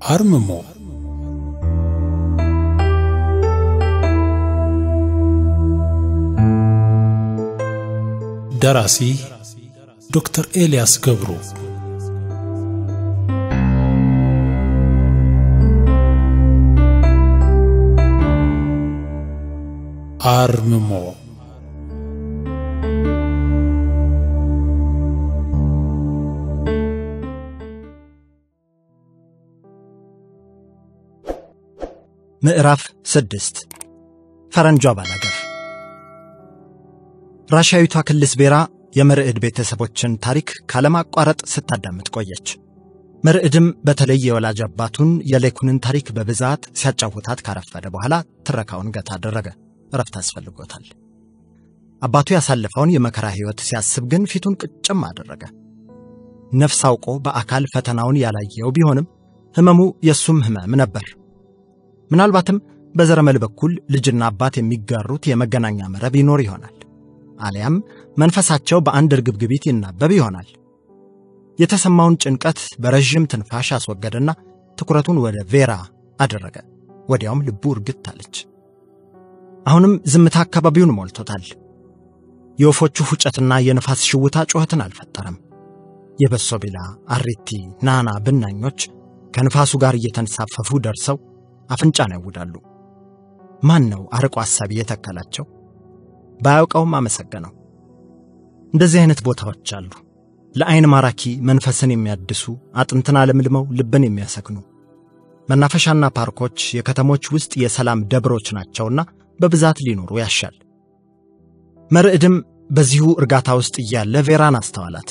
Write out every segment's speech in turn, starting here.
አርምሞ ደራሲ ዶክተር ኤልያስ ገብሩ አርምሞ ምዕራፍ 6 ፈረንጇ ባላገር ራሻዊቷ ክልስ ቤራ የመርዕድ ቤተሰቦችን ታሪክ ካለማቋረጥ ስታዳምጥ ቆየች። መርዕድም በተለይ የወላጅ አባቱን የሌኩንን ታሪክ በብዛት ሲያጫውታት ካረፈደ በኋላ ትረካውን ገታ አደረገ። ረፍት አስፈልጎታል። አባቱ ያሳለፈውን የመከራ ሕይወት ሲያስብ ግን ፊቱን ቅጭም አደረገ። ነፍስ አውቆ በአካል ፈተናውን ያላየው ቢሆንም ህመሙ የሱም ህመም ነበር። ምናልባትም በዘረመል በኩል ልጅና አባት የሚጋሩት የመገናኛ መረብ ይኖር ይሆናል። አሊያም መንፈሳቸው በአንድ እርግብግቢት ይናበብ ይሆናል። የተሰማውን ጭንቀት በረጅም ትንፋሽ አስወገደና ትኩረቱን ወደ ቬራ አደረገ። ወዲያውም ልቡ እርግት አለች። አሁንም ዝምታ አካባቢውን ሞልቶታል። የወፎቹ ሁጨትና የነፋስ ሽውታ ጩኸትን አልፈጠረም። የበሶ ቢላ፣ አሪቲ፣ ናና ብናኞች ከንፋሱ ጋር እየተንሳፈፉ ደርሰው አፍንጫን ያውዳሉ። ማን ነው አርቆ ሐሳብ የተከላቸው? ባያውቀውም አመሰገነው። እንደዚህ አይነት ቦታዎች አሉ፣ ለአይን ማራኪ፣ መንፈስን የሚያድሱ፣ አጥንትን አለምልመው ልብን የሚያሰክኑ። መናፈሻና ፓርኮች የከተሞች ውስጥ የሰላም ደብሮች ናቸውና በብዛት ሊኖሩ ያሻል። መርዕድም በዚሁ እርጋታ ውስጥ እያለ ቬራን አስተዋላት።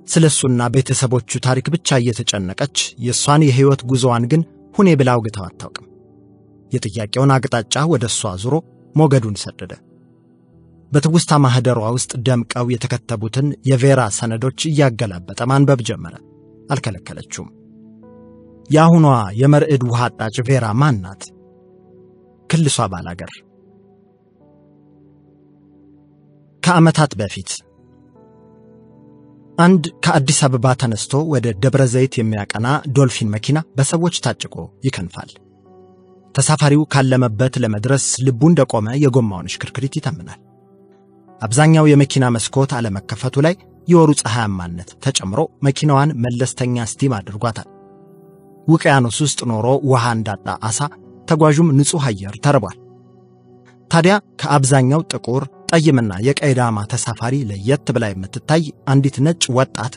ስለሱና ቤተሰቦቹ ታሪክ ብቻ እየተጨነቀች የሷን የህይወት ጉዞዋን ግን ሁኔ ብላው ግታው አታውቅም። የጥያቄውን አቅጣጫ ወደሷ ዙሮ ሞገዱን ሰደደ። በትውስታ ማህደሯ ውስጥ ደምቀው የተከተቡትን የቬራ ሰነዶች እያገላበጠ ማንበብ ጀመረ። አልከለከለችውም። ያሁኗ የመርዕድ ውሃ አጣጭ ቬራ ማን ናት? ክልሷ ባላገር። ከዓመታት በፊት አንድ ከአዲስ አበባ ተነስቶ ወደ ደብረ ዘይት የሚያቀና ዶልፊን መኪና በሰዎች ታጭቆ ይከንፋል። ተሳፋሪው ካለመበት ለመድረስ ልቡ እንደቆመ የጎማውን ሽክርክሪት ይተምናል። አብዛኛው የመኪና መስኮት አለመከፈቱ ላይ የወሩ ፀሐያማነት ተጨምሮ መኪናዋን መለስተኛ ስቲም አድርጓታል። ውቅያኖስ ውስጥ ኖሮ ውሃ እንዳጣ አሳ ተጓዡም ንጹህ አየር ተርቧል። ታዲያ ከአብዛኛው ጥቁር ጠይምና የቀይ ዳማ ተሳፋሪ ለየት ብላ የምትታይ አንዲት ነጭ ወጣት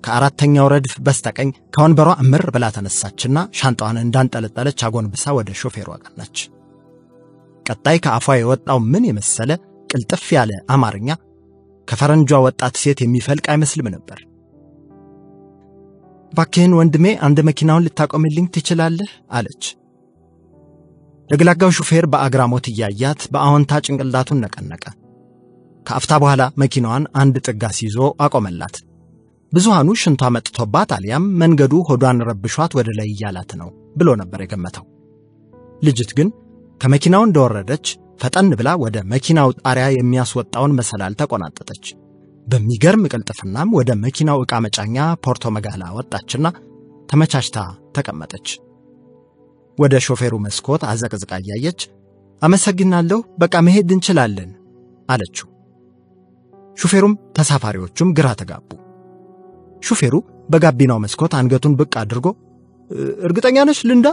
ከአራተኛው ረድፍ በስተቀኝ ከወንበሯ እምር ብላ ተነሳችና ሻንጣዋን እንዳንጠለጠለች አጎንብሳ ወደ ሾፌሩ አቀናች። ቀጣይ ከአፏ የወጣው ምን የመሰለ ቅልጥፍ ያለ አማርኛ ከፈረንጇ ወጣት ሴት የሚፈልቅ አይመስልም ነበር። ባክህን ወንድሜ አንድ መኪናውን ልታቆምልኝ ትችላለህ? አለች። ለግላጋው ሹፌር በአግራሞት እያያት በአዎንታ ጭንቅላቱን ነቀነቀ። ከአፍታ በኋላ መኪናዋን አንድ ጥጋስ ይዞ አቆመላት። ብዙሃኑ ሽንቷ መጥቶባት አሊያም መንገዱ ሆዷን ረብሿት ወደ ላይ እያላት ነው ብሎ ነበር የገመተው። ልጅት ግን ከመኪናው እንደወረደች ፈጠን ብላ ወደ መኪናው ጣሪያ የሚያስወጣውን መሰላል ተቆናጠጠች። በሚገርም ቅልጥፍናም ወደ መኪናው ዕቃ መጫኛ ፖርቶ መጋላ ወጣችና ተመቻችታ ተቀመጠች። ወደ ሾፌሩ መስኮት አዘቅዝቃ እያየች አመሰግናለሁ፣ በቃ መሄድ እንችላለን አለችው። ሹፌሩም ተሳፋሪዎቹም ግራ ተጋቡ። ሹፌሩ በጋቢናው መስኮት አንገቱን ብቅ አድርጎ እርግጠኛ ነሽ ልንዳ?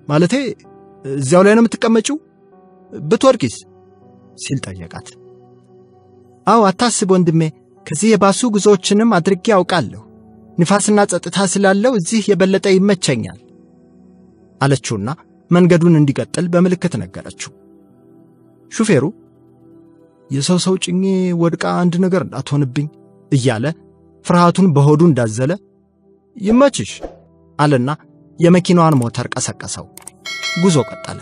ማለቴ እዚያው ላይ ነው የምትቀመጪው? ብትወድቂስ? ሲል ጠየቃት። አዎ አታስብ ወንድሜ፣ ከዚህ የባሱ ጉዞዎችንም አድርጌ ያውቃለሁ። ንፋስና ጸጥታ ስላለው እዚህ የበለጠ ይመቸኛል አለችውና መንገዱን እንዲቀጥል በምልክት ነገረችው። ሹፌሩ የሰው ጭኜ ወድቃ አንድ ነገር እንዳትሆንብኝ እያለ ፍርሃቱን በሆዱ እንዳዘለ ይመችሽ አለና የመኪናዋን ሞተር ቀሰቀሰው። ጉዞ ቀጠለ።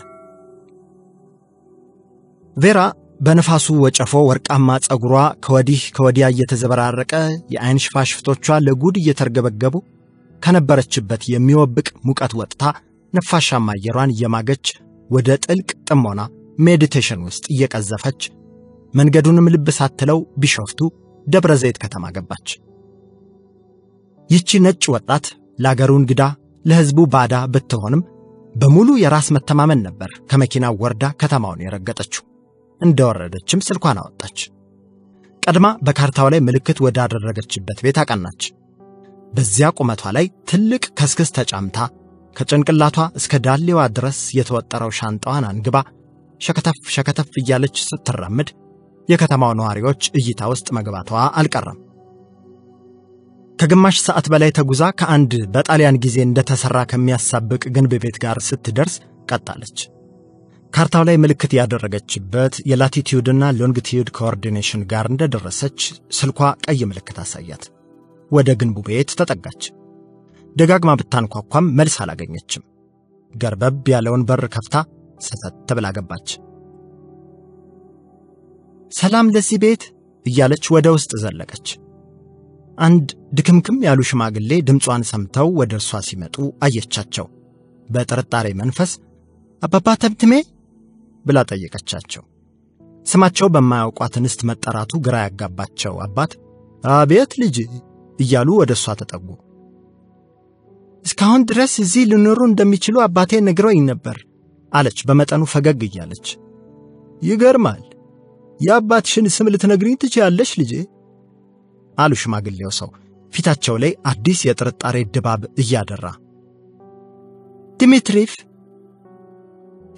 ቬራ በነፋሱ ወጨፎ ወርቃማ ጸጉሯ ከወዲህ ከወዲያ እየተዘበራረቀ የአይን ሽፋሽፍቶቿ ለጉድ እየተርገበገቡ ከነበረችበት የሚወብቅ ሙቀት ወጥታ ነፋሻማ አየሯን እየማገች ወደ ጥልቅ ጥሞና ሜዲቴሽን ውስጥ እየቀዘፈች መንገዱንም ልብ ሳትለው ቢሾፍቱ ደብረ ዘይት ከተማ ገባች። ይቺ ነጭ ወጣት ለአገሩ እንግዳ ለሕዝቡ ባዳ ብትሆንም በሙሉ የራስ መተማመን ነበር ከመኪናው ወርዳ ከተማውን የረገጠችው። እንደወረደችም ስልኳን አወጣች። ቀድማ በካርታው ላይ ምልክት ወዳደረገችበት ቤት አቀናች። በዚያ ቁመቷ ላይ ትልቅ ከስክስ ተጫምታ ከጭንቅላቷ እስከ ዳሌዋ ድረስ የተወጠረው ሻንጣዋን አንግባ ሸከተፍ እያለች ስትራመድ የከተማው ነዋሪዎች እይታ ውስጥ መግባቷ አልቀረም። ከግማሽ ሰዓት በላይ ተጉዛ ከአንድ በጣሊያን ጊዜ እንደተሰራ ከሚያሳብቅ ግንብ ቤት ጋር ስትደርስ ቀጣለች። ካርታው ላይ ምልክት ያደረገችበት የላቲቲዩድና ሎንጊቲዩድ ኮኦርዲኔሽን ጋር እንደደረሰች ስልኳ ቀይ ምልክት አሳያት። ወደ ግንቡ ቤት ተጠጋች። ደጋግማ ብታንኳኳም መልስ አላገኘችም። ገርበብ ያለውን በር ከፍታ ሰተት ብላ ገባች። ሰላም ለዚህ ቤት እያለች ወደ ውስጥ ዘለቀች። አንድ ድክምክም ያሉ ሽማግሌ ድምጿን ሰምተው ወደ እርሷ ሲመጡ አየቻቸው። በጥርጣሬ መንፈስ አባባ ተብትሜ ብላ ጠየቀቻቸው። ስማቸው በማያውቋት እንስት መጠራቱ ግራ ያጋባቸው አባት አቤት ልጅ እያሉ ወደ እሷ ተጠጉ። እስካሁን ድረስ እዚህ ሊኖሩ እንደሚችሉ አባቴ ነግረውኝ ነበር አለች በመጠኑ ፈገግ እያለች። ይገርማል። የአባትሽን ስም ልትነግሪኝ ትችያለሽ ልጄ? አሉ ሽማግሌው ሰው ፊታቸው ላይ አዲስ የጥርጣሬ ድባብ እያደራ። ዲሚትሪፍ።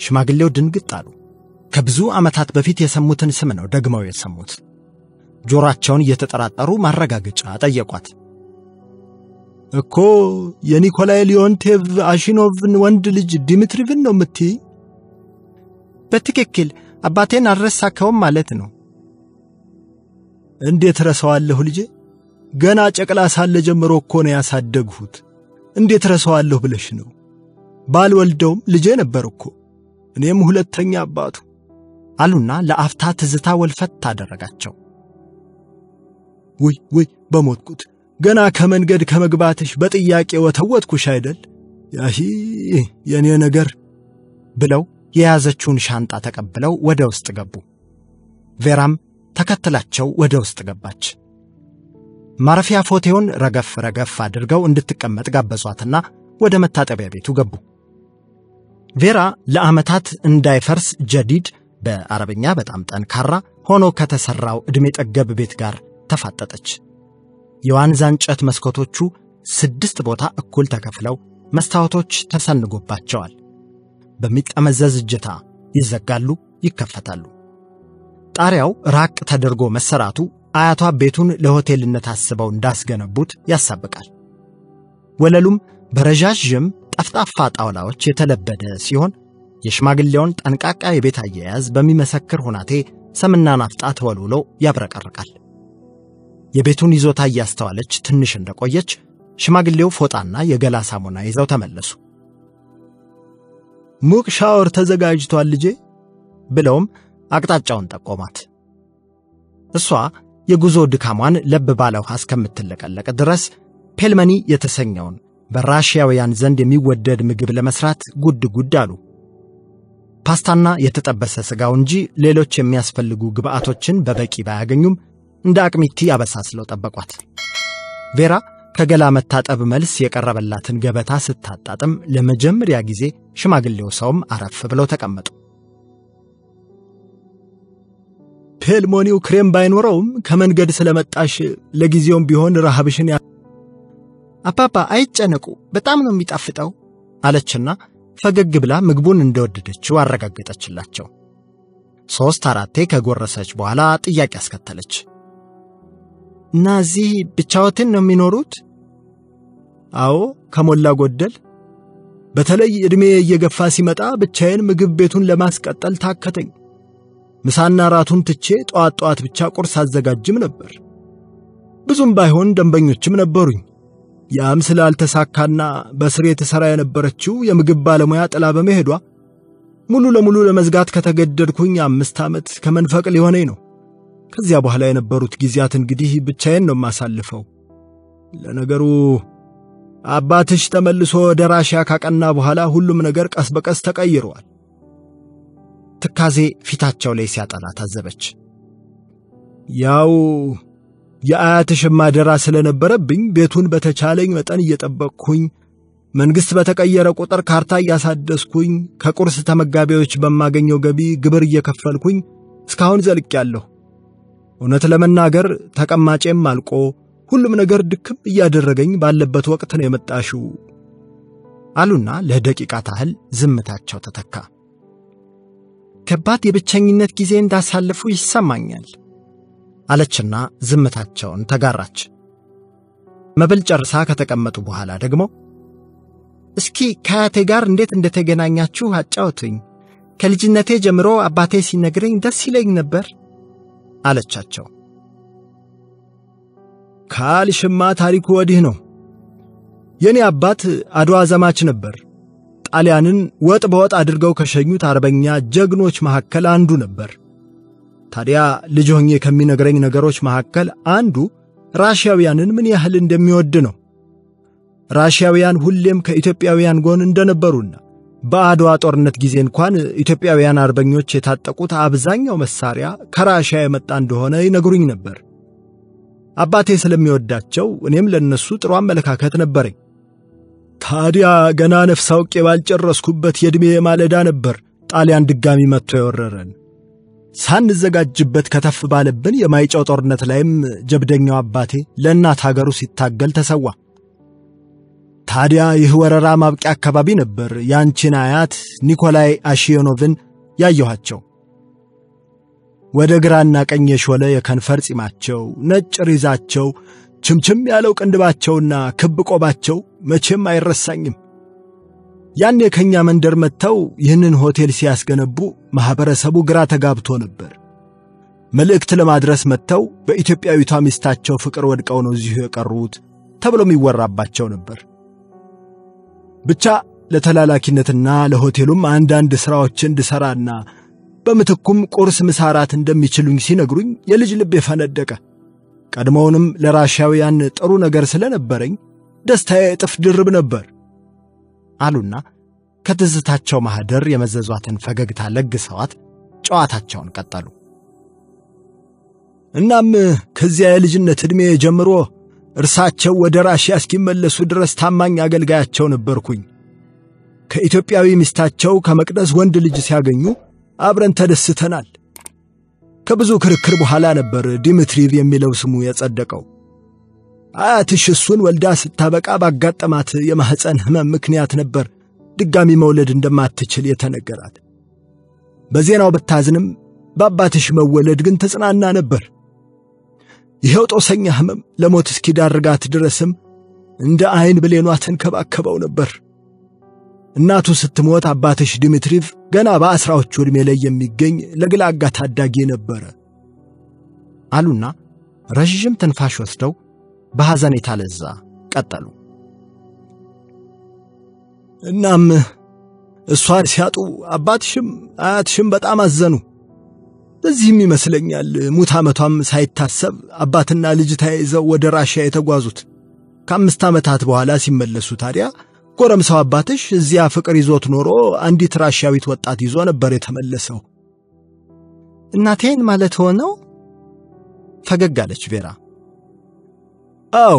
ሽማግሌው ድንግጥ አሉ። ከብዙ ዓመታት በፊት የሰሙትን ስም ነው ደግመው የሰሙት። ጆሮአቸውን እየተጠራጠሩ ማረጋገጫ ጠየቋት። እኮ የኒኮላይ ሊዮንቴቭ አሺኖቭን ወንድ ልጅ ዲሚትሪቭን ነው የምትይ? በትክክል አባቴን አልረሳከውም ማለት ነው። እንዴት ረሳዋለሁ ልጄ? ገና ጨቅላ ሳለ ጀምሮ እኮ ነው ያሳደግሁት። እንዴት ረሳዋለሁ ብለሽ ነው? ባልወልደውም ልጄ ነበር እኮ፣ እኔም ሁለተኛ አባቱ አሉና ለአፍታ ትዝታ ወልፈት ታደረጋቸው። ውይ በሞትኩት፣ ገና ከመንገድ ከመግባትሽ በጥያቄ ወተወትኩሽ አይደል? ያሂ የኔ ነገር ብለው የያዘችውን ሻንጣ ተቀብለው ወደ ውስጥ ገቡ። ቬራም ተከትላቸው ወደ ውስጥ ገባች። ማረፊያ ፎቴውን ረገፍ አድርገው እንድትቀመጥ ጋበዟትና ወደ መታጠቢያ ቤቱ ገቡ። ቬራ ለዓመታት እንዳይፈርስ ጀዲድ በአረብኛ በጣም ጠንካራ ሆኖ ከተሰራው ዕድሜ ጠገብ ቤት ጋር ተፋጠጠች። የዋንዛ እንጨት መስኮቶቹ 6 ቦታ እኩል ተከፍለው መስታወቶች ተሰንጎባቸዋል። በሚጠመዘዝ እጀታ ይዘጋሉ፣ ይከፈታሉ። ጣሪያው ራቅ ተደርጎ መሰራቱ አያቷ ቤቱን ለሆቴልነት አስበው እንዳስገነቡት ያሳብቃል። ወለሉም በረዣዥም ጠፍጣፋ ጣውላዎች የተለበደ ሲሆን የሽማግሌውን ጠንቃቃ የቤት አያያዝ በሚመሰክር ሁናቴ ሰምና ናፍጣ ተወልውሎ ያብረቀርቃል። የቤቱን ይዞታ እያስተዋለች ትንሽ እንደቆየች ሽማግሌው ፎጣና የገላ ሳሙና ይዘው ተመለሱ። ሙቅ ሻወር ተዘጋጅቷል ልጄ ብለውም አቅጣጫውን ጠቆማት። እሷ የጉዞ ድካሟን ለብ ባለው እስከምትለቀለቅ ድረስ ፔልመኒ የተሰኘውን በራሺያውያን ዘንድ የሚወደድ ምግብ ለመስራት ጉድ አሉ። ፓስታና የተጠበሰ ስጋው እንጂ ሌሎች የሚያስፈልጉ ግብአቶችን በበቂ ባያገኙም እንደ አቅሚቲ ያበሳስለው ጠበቋት። ቬራ ከገላ መታጠብ መልስ የቀረበላትን ገበታ ስታጣጥም ለመጀመሪያ ጊዜ ሽማግሌው ሰውም አረፍ ብለው ተቀመጡ። ፔልሞኒው ክሬም ባይኖረውም ከመንገድ ስለመጣሽ ለጊዜውም ቢሆን ረሃብሽን አባባ አይጨነቁ፣ በጣም ነው የሚጣፍጠው አለችና ፈገግ ብላ ምግቡን እንደወደደችው አረጋገጠችላቸው። 3-4 ከጎረሰች በኋላ ጥያቄ አስከተለች። እና እዚህ ብቻዎትን ነው የሚኖሩት? አዎ ከሞላ ጎደል። በተለይ ዕድሜ እየገፋ ሲመጣ ብቻዬን ምግብ ቤቱን ለማስቀጠል ታከተኝ። ምሳና ራቱን ትቼ ጧት ብቻ ቁርስ አዘጋጅም ነበር። ብዙም ባይሆን ደንበኞችም ነበሩኝ። ያም ስላልተሳካና በስሬ ተሰራ የነበረችው የምግብ ባለሙያ ጥላ በመሄዷ ሙሉ ለሙሉ ለመዝጋት ከተገደድኩኝ 5 ዓመት ከመንፈቅ ሊሆነኝ ነው። ከዚያ በኋላ የነበሩት ጊዜያት እንግዲህ ብቻዬን ነው ማሳልፈው። ለነገሩ አባትሽ ተመልሶ ወደ ራሺያ ካቀና በኋላ ሁሉም ነገር ቀስ በቀስ ተቀይሯል። ትካዜ ፊታቸው ላይ ሲያጠላ ታዘበች። ያው የአያትሽ ማደራ ስለነበረብኝ ቤቱን በተቻለኝ መጠን እየጠበቅኩኝ መንግስት በተቀየረ ቁጥር ካርታ ያሳደስኩኝ ከቁርስ ተመጋቢዎች በማገኘው ገቢ ግብር እየከፈልኩኝ እስካሁን ዘልቄያለሁ። እውነት ለመናገር ተቀማጬም አልቆ ሁሉም ነገር ድክም እያደረገኝ ባለበት ወቅት ነው የመጣሽው አሉና ለደቂቃ ታህል ዝምታቸው ተተካ። ከባድ የብቸኝነት ጊዜ እንዳሳለፉ ይሰማኛል አለችና ዝምታቸውን ተጋራች። መብል ጨርሳ ከተቀመጡ በኋላ ደግሞ እስኪ ከአያቴ ጋር እንዴት እንደተገናኛችሁ አጫውቱኝ። ከልጅነቴ ጀምሮ አባቴ ሲነግረኝ ደስ ይለኝ ነበር አለቻቸው። ካልሽማ ታሪኩ ወዲህ ነው። የኔ አባት አድዋ ዘማች ነበር። ጣሊያንን ወጥ በወጥ አድርገው ከሸኙት አርበኛ ጀግኖች መካከል አንዱ ነበር። ታዲያ ልጅ ሆኜ ከሚነግረኝ ነገሮች መካከል አንዱ ራሺያውያንን ምን ያህል እንደሚወድ ነው። ራሺያውያን ሁሌም ከኢትዮጵያውያን ጎን እንደነበሩና በአድዋ ጦርነት ጊዜ እንኳን ኢትዮጵያውያን አርበኞች የታጠቁት አብዛኛው መሳሪያ ከራሺያ የመጣ እንደሆነ ይነግሩኝ ነበር። አባቴ ስለሚወዳቸው እኔም ለነሱ ጥሩ አመለካከት ነበረኝ። ታዲያ ገና ነፍስ አውቄ ባልጨረስኩበት የዕድሜ ማለዳ ነበር ጣሊያን ድጋሚ መጥቶ የወረረን። ሳንዘጋጅበት ከተፍ ባለብን የማይጨው ጦርነት ላይም ጀብደኛው አባቴ ለእናት ሀገሩ ሲታገል ተሰዋ። ታዲያ ይህ ወረራ ማብቂያ አካባቢ ነበር ያንቺን አያት ኒኮላይ አሺዮኖቭን ያየኋቸው። ወደ ግራና ቀኝ የሾለ የከንፈር ጺማቸው፣ ነጭ ሪዛቸው፣ ችምችም ያለው ቅንድባቸውና ክብ ቆባቸው መቼም አይረሳኝም። ያኔ ከኛ መንደር መጥተው ይህንን ሆቴል ሲያስገነቡ ማህበረሰቡ ግራ ተጋብቶ ነበር። መልእክት ለማድረስ መጥተው በኢትዮጵያዊቷ ሚስታቸው ፍቅር ወድቀው ነው እዚሁ የቀሩት ተብሎም ይወራባቸው ነበር። ብቻ ለተላላኪነትና ለሆቴሉም አንዳንድ ስራዎችን እንድሰራና በመተኩም ቁርስ ምሳራት እንደሚችሉኝ ሲነግሩኝ የልጅ ልብ የፈነደቀ። ቀድሞውንም ለራሺያውያን ጥሩ ነገር ስለነበረኝ ደስታዬ እጥፍ ድርብ ነበር አሉና ከትዝታቸው ማህደር የመዘዟትን ፈገግታ ለግሰዋት ጨዋታቸውን ቀጠሉ። እናም ከዚያ የልጅነት ዕድሜ ጀምሮ እርሳቸው ወደ ራሺያ እስኪመለሱ ድረስ ታማኝ አገልጋያቸው ነበርኩኝ። ከኢትዮጵያዊ ሚስታቸው ከመቅደስ ወንድ ልጅ ሲያገኙ አብረን ተደስተናል። ከብዙ ክርክር በኋላ ነበር ዲሚትሪቭ የሚለው ስሙ የጸደቀው። አያትሽ እሱን ወልዳ ስታበቃ ባጋጠማት የማህፀን ህመም ምክንያት ነበር ድጋሚ መውለድ እንደማትችል የተነገራት። በዜናው ብታዝንም በአባትሽ መወለድ ግን ተጽናና ነበር። ይሄው ጦሰኛ ህመም ለሞት እስኪዳርጋት ድረስም እንደ አይን ብሌኗ ተንከባከበው ነበር። እናቱ ስትሞት አባትሽ ዲሚትሪቭ ገና በአስራዎቹ ዕድሜ ላይ የሚገኝ ለግላጋ ታዳጊ ነበር አሉና ረጅም ትንፋሽ ወስደው በሐዘን የተለዛ ቀጠሉ። እናም እሷን ሲያጡ አባትሽም አያትሽም በጣም አዘኑ። ለዚህም ይመስለኛል ሙት ዓመቷም ሳይታሰብ አባትና ልጅ ተያይዘው ወደ ራሺያ የተጓዙት። ከ5 ዓመታት በኋላ ሲመለሱ ታዲያ ጎረምሳው አባትሽ እዚያ ፍቅር ይዞት ኖሮ አንዲት ራሺያዊት ወጣት ይዞ ነበር የተመለሰው። እናቴን ማለት ሆነው ፈገግ አለች ቬራ። አዎ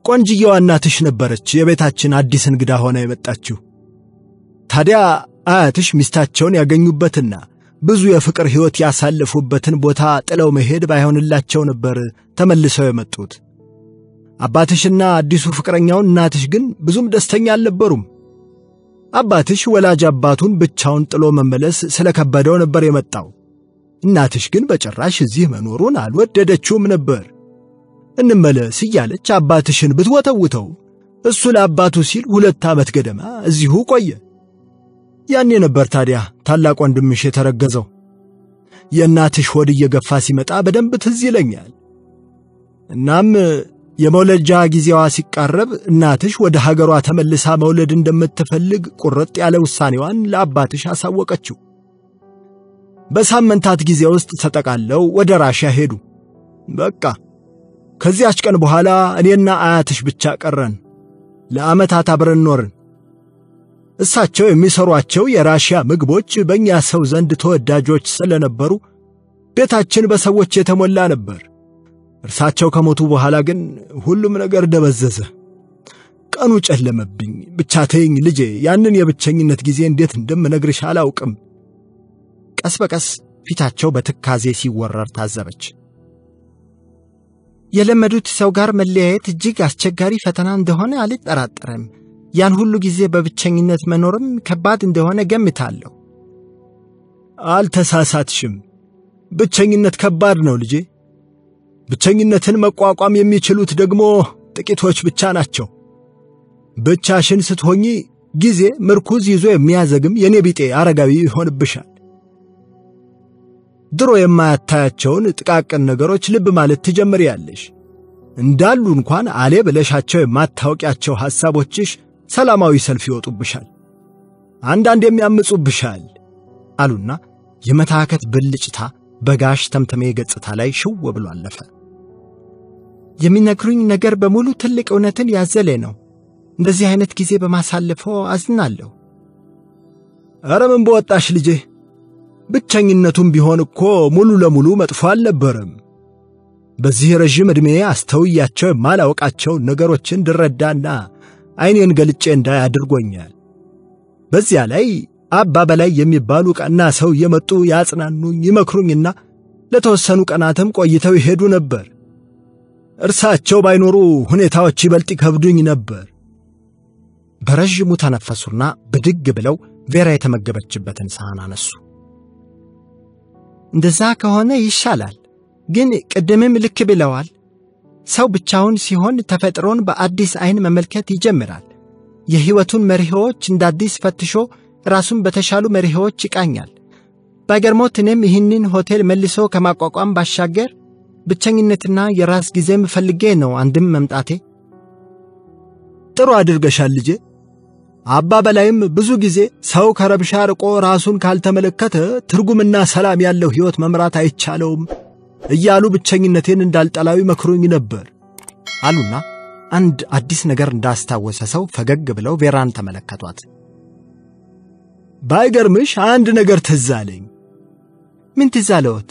ቆንጅየዋ እናትሽ ነበረች የቤታችን አዲስ እንግዳ ሆና የመጣችው። ታዲያ አያትሽ ሚስታቸውን ያገኙበትና ብዙ የፍቅር ሕይወት ያሳለፉበትን ቦታ ጥለው መሄድ ባይሆንላቸው ነበር ተመልሰው የመጡት። አባትሽና አዲሱ ፍቅረኛው እናትሽ ግን ብዙም ደስተኛ አልነበሩም። አባትሽ ወላጅ አባቱን ብቻውን ጥሎ መመለስ ስለከበደው ነበር የመጣው። እናትሽ ግን በጭራሽ እዚህ መኖሩን አልወደደችውም ነበር። እንመለስ እያለች አባትሽን ብትወተውተው እሱ ለአባቱ ሲል 2 ዓመት ገደማ እዚሁ ቆየ። ያኔ ነበር ታዲያ ታላቅ ወንድምሽ የተረገዘው። የእናትሽ ሆድ እየገፋ ሲመጣ በደንብ ትዝ ይለኛል። እናም የመውለጃ ጊዜዋ ሲቃረብ እናትሽ ወደ ሀገሯ ተመልሳ መውለድ እንደምትፈልግ ቁርጥ ያለ ውሳኔዋን ለአባትሽ አሳወቀችው። በሳምንታት ጊዜ ውስጥ ተጠቃለው ወደ ራሺያ ሄዱ። በቃ ከዚያች ቀን በኋላ እኔና አያትሽ ብቻ ቀረን። ለዓመታት አብረን ኖርን። እሳቸው የሚሰሯቸው የራሺያ ምግቦች በእኛ ሰው ዘንድ ተወዳጆች ስለነበሩ ቤታችን በሰዎች የተሞላ ነበር። እርሳቸው ከሞቱ በኋላ ግን ሁሉም ነገር ደበዘዘ። ቀኑ ጨለመብኝ። ብቻ ተይኝ ልጄ፣ ያንን የብቸኝነት ጊዜ እንዴት እንደምነግርሽ አላውቅም። ቀስ በቀስ ፊታቸው በትካዜ ሲወረር ታዘበች። የለመዱት ሰው ጋር መለያየት እጅግ አስቸጋሪ ፈተና እንደሆነ አልጠራጠርም። ያን ሁሉ ጊዜ በብቸኝነት መኖርም ከባድ እንደሆነ ገምታለሁ። አልተሳሳትሽም። ብቸኝነት ከባድ ነው ልጄ። ብቸኝነትን መቋቋም የሚችሉት ደግሞ ጥቂቶች ብቻ ናቸው። ብቻሽን ስትሆኚ ጊዜ ምርኩዝ ይዞ የሚያዘግም የኔ ቢጤ አረጋዊ ይሆንብሻል። ድሮ የማያታያቸውን ጥቃቅን ነገሮች ልብ ማለት ትጀምሪያለሽ። እንዳሉ እንኳን አሌ ብለሻቸው የማታውቂያቸው ሐሳቦችሽ ሰላማዊ ሰልፍ ይወጡብሻል፣ አንዳንዴም ያምጹብሻል አሉና የመታከት ብልጭታ በጋሽ ተምተሜ ገጽታ ላይ ሽው ብሎ አለፈ። የሚነግሩኝ ነገር በሙሉ ትልቅ እውነትን ያዘለ ነው። እንደዚህ አይነት ጊዜ በማሳለፈው አዝናለሁ። ኧረ ምን በወጣሽ ልጄ፣ ብቸኝነቱም ቢሆን እኮ ሙሉ ለሙሉ መጥፎ አልነበረም። በዚህ ረጅም ዕድሜ አስተውያቸው የማላውቃቸው ነገሮችን ድረዳና ዓይኔን ገልጬ እንዳይ አድርጎኛል። በዚያ ላይ አባ በላይ የሚባሉ ቀና ሰው የመጡ ያጽናኑኝ ይመክሩኝና ለተወሰኑ ቀናትም ቆይተው ይሄዱ ነበር። እርሳቸው ባይኖሩ ሁኔታዎች ይበልጥ ይከብዱኝ ነበር። በረጅሙ ተነፈሱና ብድግ ብለው ቬራ የተመገበችበትን ሳህን አነሱ። እንደዛ ከሆነ ይሻላል። ግን ቅድምም ልክ ብለዋል። ሰው ብቻውን ሲሆን ተፈጥሮን በአዲስ አይን መመልከት ይጀምራል። የህይወቱን መሪዎች እንዳዲስ ፈትሾ ራሱን በተሻሉ መሪዎች ይቃኛል። ባይገርሞት እኔም ይህንን ሆቴል መልሶ ከማቋቋም ባሻገር ብቸኝነትና የራስ ጊዜም ፈልጌ ነው አንድም መምጣቴ። ጥሩ አድርገሻል ልጄ። አባ በላይም ብዙ ጊዜ ሰው ከረብሻ ርቆ ራሱን ካልተመለከተ ትርጉምና ሰላም ያለው ሕይወት መምራት አይቻለውም እያሉ ብቸኝነቴን እንዳልጠላዊ መክሮኝ ነበር አሉና አንድ አዲስ ነገር እንዳስታወሰ ሰው ፈገግ ብለው ቬራን ተመለከቷት። ባይገርምሽ አንድ ነገር ትዝ አለኝ። ምን ትዝ አለዎት?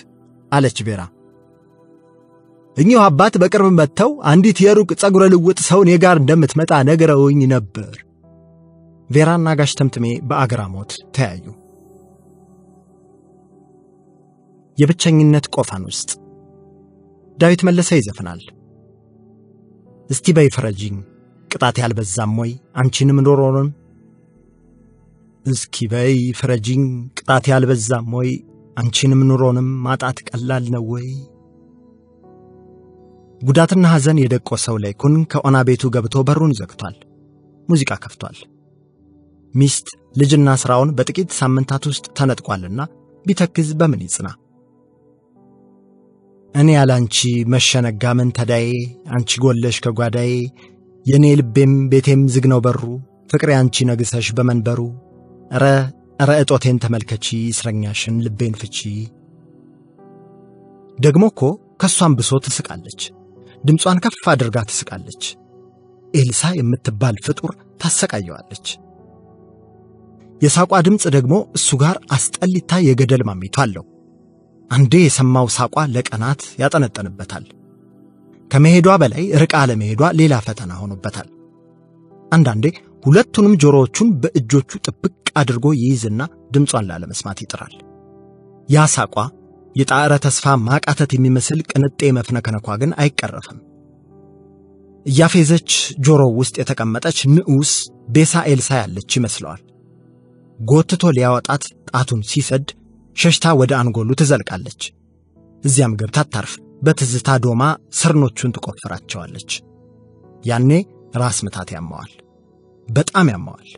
አለች ቬራ። እኚሁ አባት በቅርብ መጥተው አንዲት የሩቅ ጸጉረ ልውጥ ሰው እኔ ጋር እንደምትመጣ ነግረውኝ ነበር። ቬራና ጋሽ ተምትሜ በአግራሞት ተያዩ። የብቸኝነት ቆፋን ውስጥ ዳዊት መለሰ ይዘፍናል። እስቲ በይ ፍረጂኝ ቅጣት ያልበዛም ወይ አንቺንም ኖሮንም። እስኪ በይ ፍረጂኝ ቅጣት ያልበዛም ወይ አንቺንም ኑሮንም ማጣት ቀላል ነው ወይ? ጉዳትና ሐዘን የደቆሰው ላይኩን ከኦና ቤቱ ገብቶ በሩን ዘግቷል። ሙዚቃ ከፍቷል። ሚስት ልጅና ስራውን በጥቂት ሳምንታት ውስጥ ተነጥቋልና ቢተክዝ በምን ይጽና? እኔ ያላንቺ መሸነጋ ምን ተዳዬ፣ አንቺ ጎለሽ ከጓዳዬ፣ የኔ ልቤም ቤቴም ዝግነው በሩ፣ ፍቅሬ አንቺ ነግሰሽ በመንበሩ፣ ኧረ እጦቴን ተመልከቺ እስረኛሽን ልቤን ፍቺ። ደግሞ እኮ ከሷም ብሶ ትስቃለች። ድምጿን ከፍ አድርጋ ትስቃለች። ኤልሳ የምትባል ፍጡር ታሰቃየዋለች። የሳቋ ድምጽ ደግሞ እሱ ጋር አስጠሊታ የገደል ማሚቱ አለው። አንዴ የሰማው ሳቋ ለቀናት ያጠነጠንበታል። ከመሄዷ በላይ ርቃ ለመሄዷ ሌላ ፈተና ሆኖበታል። አንዳንዴ ሁለቱንም ጆሮዎቹን በእጆቹ ጥብቅ አድርጎ ይይዝና ድምጿን ላለመስማት ይጥራል። ያ ሳቋ የጣዕረ ተስፋ ማቃተት የሚመስል ቅንጤ መፍነከነኳ ግን አይቀረፍም። እያፌዘች ጆሮው ውስጥ የተቀመጠች ንዑስ ቤሳ ኤልሳ ያለች ይመስለዋል። ጎትቶ ሊያወጣት ጣቱን ሲሰድ ሸሽታ ወደ አንጎሉ ትዘልቃለች። እዚያም ገብታ ታርፍ በትዝታ ዶማ ስርኖቹን ትቆፍራቸዋለች። ያኔ ራስ ምታት ያማዋል፣ በጣም ያማዋል።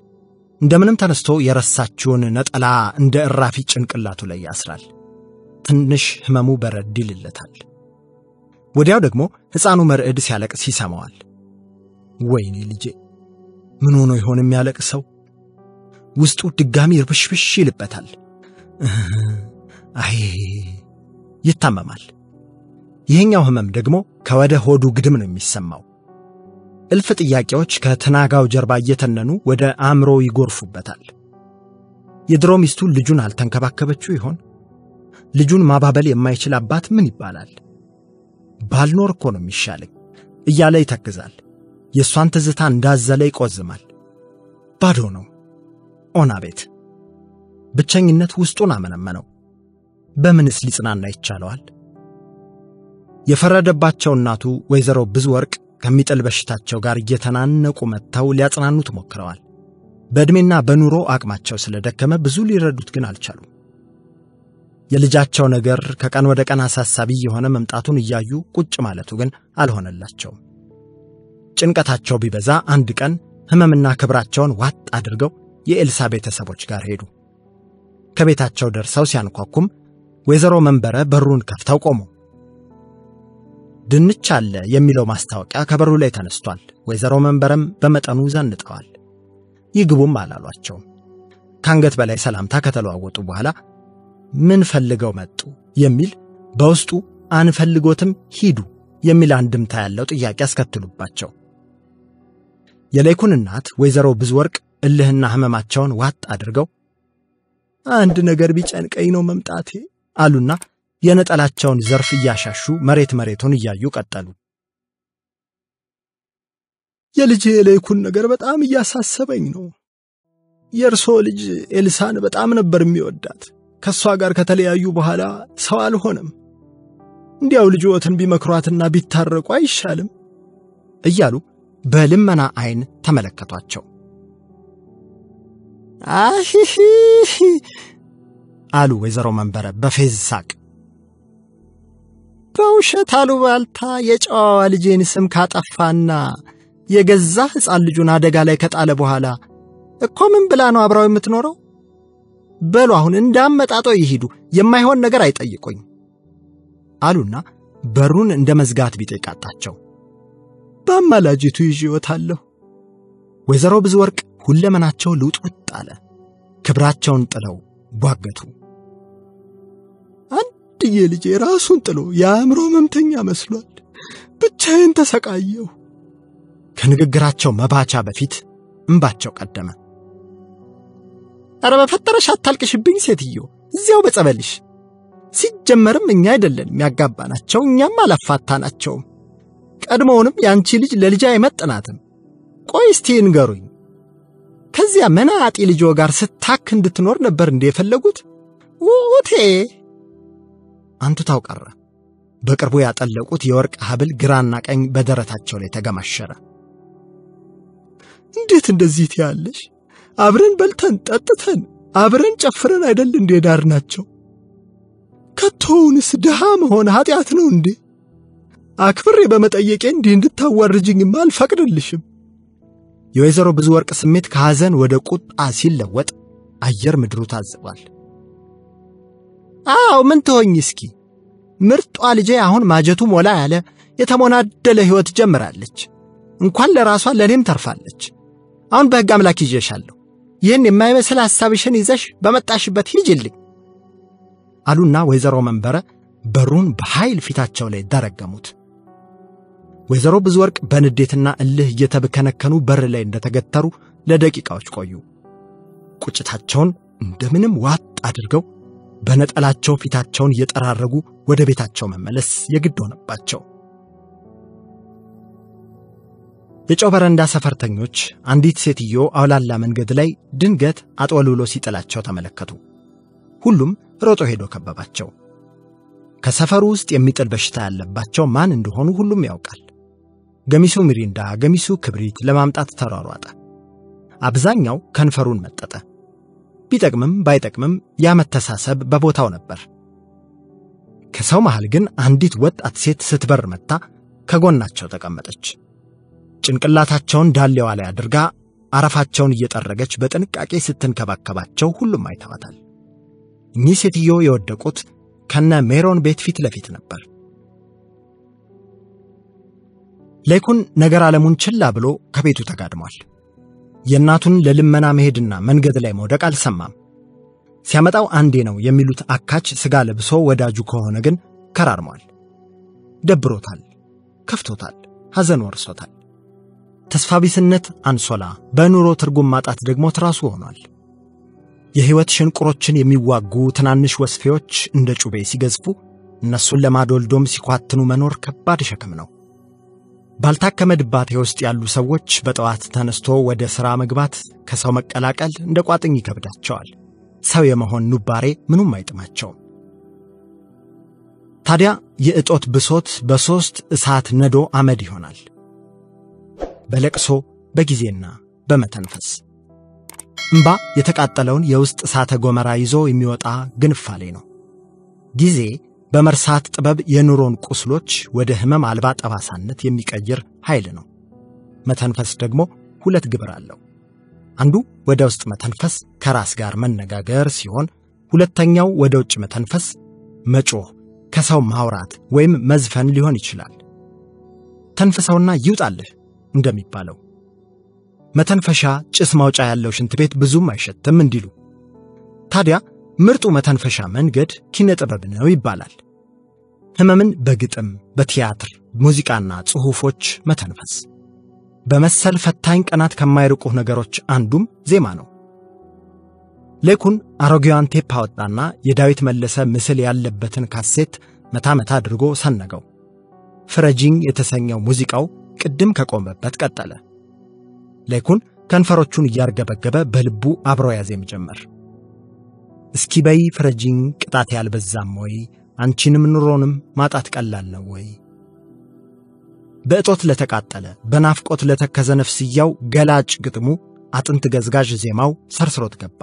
እንደምንም ተነስቶ የረሳችውን ነጠላ እንደ እራፊ ጭንቅላቱ ላይ ያስራል። ትንሽ ህመሙ በረድ ይልለታል። ወዲያው ደግሞ ሕፃኑ መርዕድ ሲያለቅስ ይሰማዋል። ወይኔ ልጄ ምን ሆኖ ይሆን የሚያለቅሰው? ውስጡ ድጋሚ እርብሽብሽ ይልበታል። አይ ይታመማል። ይሄኛው ህመም ደግሞ ከወደ ሆዱ ግድም ነው የሚሰማው። እልፍ ጥያቄዎች ከተናጋው ጀርባ እየተነኑ ወደ አእምሮ ይጎርፉበታል። የድሮ ሚስቱ ልጁን አልተንከባከበችው ይሆን? ልጁን ማባበል የማይችል አባት ምን ይባላል? ባልኖር እኮ ነው የሚሻለኝ እያለ ይተክዛል። የሷን ትዝታ እንዳዘለ ይቆዝማል። ባዶ ነው። ኦና ቤት ብቸኝነት ውስጡን አመነመነው። በምንስ ሊጽናና ይቻለዋል? የፈረደባቸው እናቱ ወይዘሮ ብዙ ወርቅ ከሚጥል በሽታቸው ጋር እየተናነቁ መጥተው ሊያጽናኑት ሞክረዋል። በእድሜና በኑሮ አቅማቸው ስለደከመ ብዙ ሊረዱት ግን አልቻሉም። የልጃቸው ነገር ከቀን ወደ ቀን አሳሳቢ የሆነ መምጣቱን እያዩ ቁጭ ማለቱ ግን አልሆነላቸውም። ጭንቀታቸው ቢበዛ አንድ ቀን ህመምና ክብራቸውን ዋጥ አድርገው የኤልሳ ቤተሰቦች ጋር ሄዱ። ከቤታቸው ደርሰው ሲያንኳኩም ወይዘሮ መንበረ በሩን ከፍተው ቆሙ። ድንች አለ የሚለው ማስታወቂያ ከበሩ ላይ ተነስቷል። ወይዘሮ መንበረም በመጠኑ ዘንጠዋል። ይግቡም አላሏቸው። ካንገት በላይ ሰላምታ ከተለዋወጡ በኋላ ምን ፈልገው መጡ የሚል በውስጡ አንፈልጎትም ሂዱ የሚል አንድምታ ያለው ጥያቄ አስከትሉባቸው። የለይኩን እናት ወይዘሮ ብዙ ወርቅ እልህና ህመማቸውን ዋጥ አድርገው አንድ ነገር ቢጨንቀኝ ነው መምጣቴ አሉና የነጠላቸውን ዘርፍ እያሻሹ መሬቱን እያዩ ቀጠሉ። የልጄ የለይኩን ነገር በጣም እያሳሰበኝ ነው። የእርሶ ልጅ ኤልሳን በጣም ነበር የሚወዳት። ከሷ ጋር ከተለያዩ በኋላ ሰው አልሆነም። እንዲያው ልጅዎትን ቢመክሯትና ቢታረቁ አይሻልም እያሉ በልመና አይን ተመለከቷቸው። አሂሂ አሉ ወይዘሮ መንበረ በፌዝ ሳቅ። በውሸት አሉባልታ የጨዋዋ ልጄን ስም ካጠፋና የገዛ ሕፃን ልጁን አደጋ ላይ ከጣለ በኋላ እኮ ምን ብላ ነው አብራው የምትኖረው? በሉ አሁን እንዳመጣጦ ይሄዱ፣ የማይሆን ነገር አይጠይቁኝ አሉና በሩን እንደ መዝጋት ቢጠይቃጣቸው። በአማላጅቱ ይዤዎታለሁ። ወይዘሮ ብዙ ወርቅ ሁለመናቸው ልውጥውጥ አለ። ክብራቸውን ጥለው ቧገቱ። አንድዬ ልጄ ራሱን ጥሎ የአእምሮ መምተኛ መስሏል። ብቻዬን ተሰቃየሁ። ከንግግራቸው መባቻ በፊት እንባቸው ቀደመ። ኧረ በፈጠረሽ አታልቅሽብኝ ሴትዮ፣ እዚያው በጸበልሽ። ሲጀመርም እኛ አይደለን የሚያጋባናቸው፣ እኛም አላፋታናቸውም። ቀድሞውንም ያንቺ ልጅ ለልጅ አይመጥናትም። ቆይ እስቲ ንገሩኝ፣ ከዚያ መናጢ ልጆ ጋር ስታክ እንድትኖር ነበር እንደ የፈለጉት? ውቴ አንቱታው ቀረ። በቅርቡ ያጠለቁት የወርቅ ሐብል ግራና ቀኝ በደረታቸው ላይ ተገማሸረ። እንዴት እንደዚህ ትያለሽ? አብረን በልተን ጠጥተን አብረን ጨፍረን አይደል እንደ ዳርናቸው? ከቶውንስ ድሃ መሆን ኃጢአት ነው እንዴ? አክብሬ በመጠየቄ እንዲህ እንድታዋርጅኝማ አልፈቅድልሽም። የወይዘሮ ብዙ ወርቅ ስሜት ከሐዘን ወደ ቁጣ ሲለወጥ አየር ምድሩ ታዝቧል። አው ምን ትሆኝ እስኪ? ምርጧ ልጄ አሁን ማጀቱ ሞላ ያለ የተሞናደለ ሕይወት ጀምራለች። እንኳን ለራሷ ለኔም ተርፋለች። አሁን በሕግ አምላክ ይዤሻለሁ። ይህን የማይመስል ሐሳብሽን ይዘሽ በመጣሽበት ሂጂልኝ አሉና ወይዘሮ መንበረ በሩን በኃይል ፊታቸው ላይ ደረገሙት። ወይዘሮ ብዙ ወርቅ በንዴትና እልህ እየተበከነከኑ በር ላይ እንደተገተሩ ለደቂቃዎች ቆዩ። ቁጭታቸውን እንደምንም ዋጥ አድርገው በነጠላቸው ፊታቸውን እየጠራረጉ ወደ ቤታቸው መመለስ የግድ ሆነባቸው። የጨው በረንዳ ሰፈርተኞች አንዲት ሴትዮ አውላላ መንገድ ላይ ድንገት አጥወልውሎ ሲጥላቸው ተመለከቱ። ሁሉም ሮጦ ሄዶ ከበባቸው። ከሰፈሩ ውስጥ የሚጥል በሽታ ያለባቸው ማን እንደሆኑ ሁሉም ያውቃል። ገሚሱ ሚሪንዳ፣ ገሚሱ ክብሪት ለማምጣት ተሯሯጠ። አብዛኛው ከንፈሩን መጠጠ። ቢጠቅምም ባይጠቅምም ያመተሳሰብ በቦታው ነበር። ከሰው መሃል ግን አንዲት ወጣት ሴት ስትበር መጣ ከጎናቸው ተቀመጠች። ጭንቅላታቸውን ዳሌዋ ላይ አድርጋ አረፋቸውን እየጠረገች በጥንቃቄ ስትንከባከባቸው ሁሉም አይተዋታል። እኚህ ሴትዮ የወደቁት ከነ ሜሮን ቤት ፊት ለፊት ነበር። ለይኩን ነገር ዓለሙን ችላ ብሎ ከቤቱ ተጋድሟል። የእናቱን ለልመና መሄድና መንገድ ላይ መውደቅ አልሰማም። ሲያመጣው አንዴ ነው የሚሉት አካች ስጋ ለብሶ ወዳጁ ከሆነ ግን ከራርሟል። ደብሮታል፣ ከፍቶታል፣ ሐዘን ወርሶታል። ተስፋቢስነት አንሶላ፣ በኑሮ ትርጉም ማጣት ደግሞ ትራሱ ሆኗል። የሕይወት ሽንቁሮችን የሚዋጉ ትናንሽ ወስፌዎች እንደ ጩቤ ሲገዝፉ እነሱን ለማዶልዶም ሲኳትኑ መኖር ከባድ ሸክም ነው። ባልታከመ ድባቴ ውስጥ ያሉ ሰዎች በጠዋት ተነስቶ ወደ ሥራ መግባት ከሰው መቀላቀል እንደ ቋጥኝ ይከብዳቸዋል። ሰው የመሆን ኑባሬ ምኑም አይጥማቸውም። ታዲያ የእጦት ብሶት በሦስት እሳት ነዶ አመድ ይሆናል። በለቅሶ በጊዜና በመተንፈስ እምባ የተቃጠለውን የውስጥ እሳተ ገሞራ ይዞ የሚወጣ ግንፋሌ ነው። ጊዜ በመርሳት ጥበብ የኑሮን ቁስሎች ወደ ህመም አልባ ጠባሳነት የሚቀይር ኃይል ነው። መተንፈስ ደግሞ ሁለት ግብር አለው። አንዱ ወደ ውስጥ መተንፈስ ከራስ ጋር መነጋገር ሲሆን፣ ሁለተኛው ወደ ውጭ መተንፈስ መጮህ፣ ከሰው ማውራት ወይም መዝፈን ሊሆን ይችላል። ተንፈሰውና ይውጣልህ እንደሚባለው መተንፈሻ ጭስ ማውጫ ያለው ሽንት ቤት ብዙም አይሸትም እንዲሉ። ታዲያ ምርጡ መተንፈሻ መንገድ ኪነ ጥበብ ነው ይባላል። ህመምን በግጥም፣ በቲያትር፣ ሙዚቃና ጽሑፎች መተንፈስ። በመሰል ፈታኝ ቀናት ከማይርቁ ነገሮች አንዱም ዜማ ነው። ሌኩን አሮጌዋን ቴፕ አወጣና የዳዊት መለሰ ምስል ያለበትን ካሴት መታ አድርጎ ሰነገው። ፍረጂኝ የተሰኘው ሙዚቃው ቅድም ከቆመበት ቀጠለ። ሌኩን ከንፈሮቹን እያርገበገበ በልቡ አብሮ ያዜም ጀመር። እስኪ በይ ፍረጂኝ ቅጣት ያልበዛም ወይ፣ አንቺንም ኑሮንም ማጣት ቀላል ነው ወይ። በእጦት ለተቃጠለ በናፍቆት ለተከዘ ነፍስያው ገላጭ ግጥሙ አጥንት ገዝጋዥ ዜማው ሰርስሮት ገባ።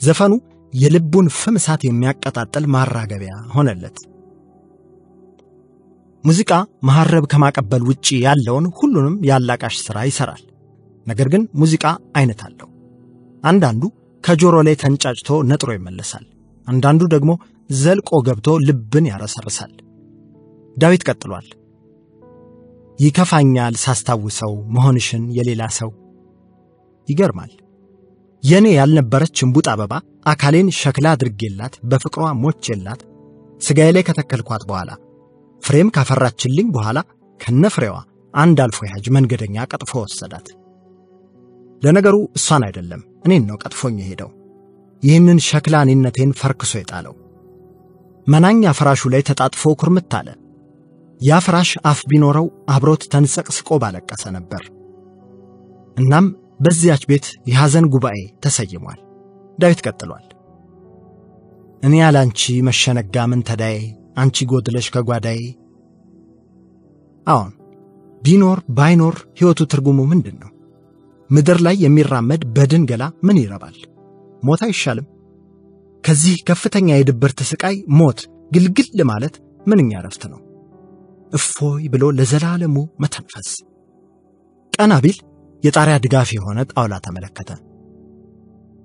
ዘፈኑ የልቡን ፍም እሳት የሚያቀጣጥል ማራገቢያ ሆነለት። ሙዚቃ መሐረብ ከማቀበል ውጪ ያለውን ሁሉንም ያላቃሽ ሥራ ይሰራል። ነገር ግን ሙዚቃ አይነት አለው። አንዳንዱ ከጆሮ ላይ ተንጫጭቶ ነጥሮ ይመለሳል። አንዳንዱ ደግሞ ዘልቆ ገብቶ ልብን ያረሰርሳል። ዳዊት ቀጥሏል። ይከፋኛል ሳስታውሰው መሆንሽን የሌላ ሰው። ይገርማል። የኔ ያልነበረች እንቡጥ አበባ አካሌን ሸክላ አድርጌላት በፍቅሯ ሞቼላት ስጋዬ ላይ ከተከልኳት በኋላ ፍሬም ካፈራችልኝ በኋላ ከነፍሬዋ አንድ አልፎ ያጅ መንገደኛ ቀጥፎ ወሰዳት። ለነገሩ እሷን አይደለም እኔን ነው ቀጥፎኝ ሄደው። ይህንን ሸክላ እኔነቴን ፈርክሶ የጣለው መናኛ ፍራሹ ላይ ተጣጥፎ ኩርምት አለ። ያ ፍራሽ አፍ ቢኖረው አብሮት ተንሰቅስቆ ባለቀሰ ነበር። እናም በዚያች ቤት የሐዘን ጉባኤ ተሰይሟል። ዳዊት ቀጥሏል። እኔ ያላንቺ መሸነጋ ምን ተዳዬ፣ አንቺ ጎድለሽ ከጓዳዬ። አሁን ቢኖር ባይኖር ሕይወቱ ትርጉሙ ምንድን ነው? ምድር ላይ የሚራመድ በድን ገላ ምን ይረባል? ሞት አይሻልም? ከዚህ ከፍተኛ የድብርት ስቃይ ሞት ግልግል ማለት ምንኛ ረፍት ነው። እፎይ ብሎ ለዘላለሙ መተንፈስ። ቀና ቢል የጣሪያ ድጋፍ የሆነ ጣውላ ተመለከተ።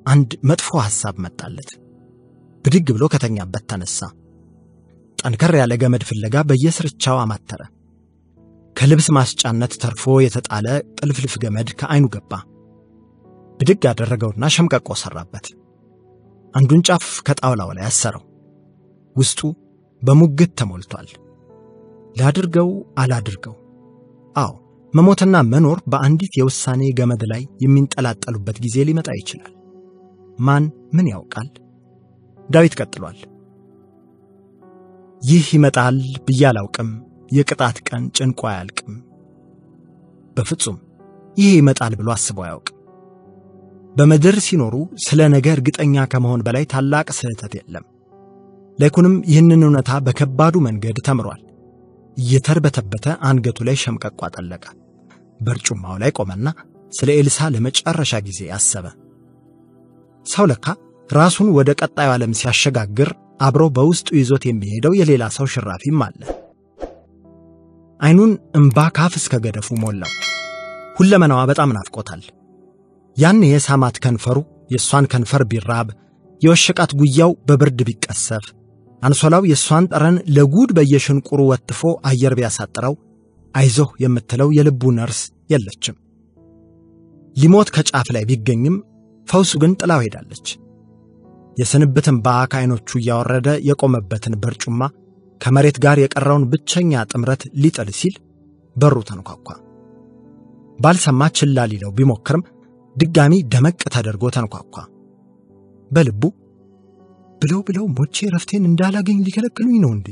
አንድ መጥፎ ሐሳብ መጣለት። ብድግ ብሎ ከተኛበት ተነሳ። ጠንከር ያለ ገመድ ፍለጋ በየስርቻው አማተረ። ከልብስ ማስጫነት ተርፎ የተጣለ ጥልፍልፍ ገመድ ከዓይኑ ገባ። ብድግ አደረገውና ሸምቀቆ ሰራበት። አንዱን ጫፍ ከጣውላው ላይ አሰረው። ውስጡ በሙግት ተሞልቷል። ላድርገው አላድርገው? አዎ፣ መሞትና መኖር በአንዲት የውሳኔ ገመድ ላይ የሚንጠላጠሉበት ጊዜ ሊመጣ ይችላል። ማን ምን ያውቃል? ዳዊት ቀጥሏል። ይህ ይመጣል ብዬ አላውቅም፣ የቅጣት ቀን ጭንቆ አያልቅም። በፍጹም ይህ ይመጣል ብሎ አስቦ አያውቅም። በምድር ሲኖሩ ስለ ነገ እርግጠኛ ከመሆን በላይ ታላቅ ስህተት የለም። ሌኩንም ይህንን እውነታ በከባዱ መንገድ ተምሯል። እየተርበተበተ አንገቱ ላይ ሸምቀቆ አጠለቀ። በርጩማው ላይ ቆመና ስለ ኤልሳ ለመጨረሻ ጊዜ አሰበ። ሰው ለካ ራሱን ወደ ቀጣዩ ዓለም ሲያሸጋግር አብሮ በውስጡ ይዞት የሚሄደው የሌላ ሰው ሽራፊም አለ። አይኑን እንባ ካፍ እስከ ገደፉ ሞላው። ሁለመናዋ በጣም ናፍቆታል። ያን የሳማት ከንፈሩ የሷን ከንፈር ቢራብ፣ የወሸቃት ጉያው በብርድ ቢቀሰፍ፣ አንሶላው የሷን ጠረን ለጉድ በየሽንቁሩ ወጥፎ አየር ቢያሳጥረው አይዞህ የምትለው የልቡ ነርስ የለችም። ሊሞት ከጫፍ ላይ ቢገኝም ፈውሱ ግን ጥላው ሄዳለች። የስንብትን ከዓይኖቹ እያወረደ የቆመበትን በርጩማ ከመሬት ጋር የቀረውን ብቸኛ ጥምረት ሊጥል ሲል በሩ ተንኳኳ። ባልሰማ ችላ ሊለው ቢሞክርም ድጋሚ ደመቅ ተደርጎ ተንኳኳ። በልቡ ብለው ሞቼ ረፍቴን እንዳላገኝ ሊከለክሉኝ ነው እንዴ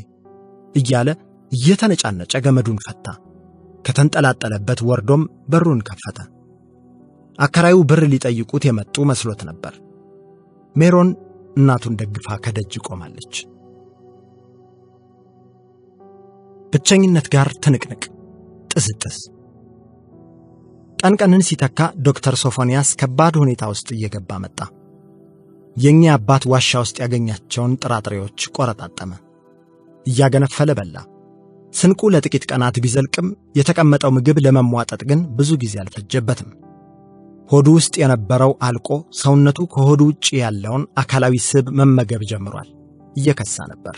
እያለ እየተነጫነጨ ገመዱን ፈታ። ከተንጠላጠለበት ወርዶም በሩን ከፈተ። አከራዩ ብር ሊጠይቁት የመጡ መስሎት ነበር። ሜሮን እናቱን ደግፋ ከደጅ ቆማለች። ብቸኝነት ጋር ትንቅንቅ፣ ጥስጥስ። ቀንቀንን ሲተካ ዶክተር ሶፎንያስ ከባድ ሁኔታ ውስጥ እየገባ መጣ። የኛ አባት ዋሻ ውስጥ ያገኛቸውን ጥራጥሬዎች ቆረጣጠመ። እያገነፈለ በላ። ስንቁ ለጥቂት ቀናት ቢዘልቅም የተቀመጠው ምግብ ለመሟጠጥ ግን ብዙ ጊዜ አልፈጀበትም። ሆዱ ውስጥ የነበረው አልቆ ሰውነቱ ከሆዱ ውጪ ያለውን አካላዊ ስብ መመገብ ጀምሯል። እየከሳ ነበር።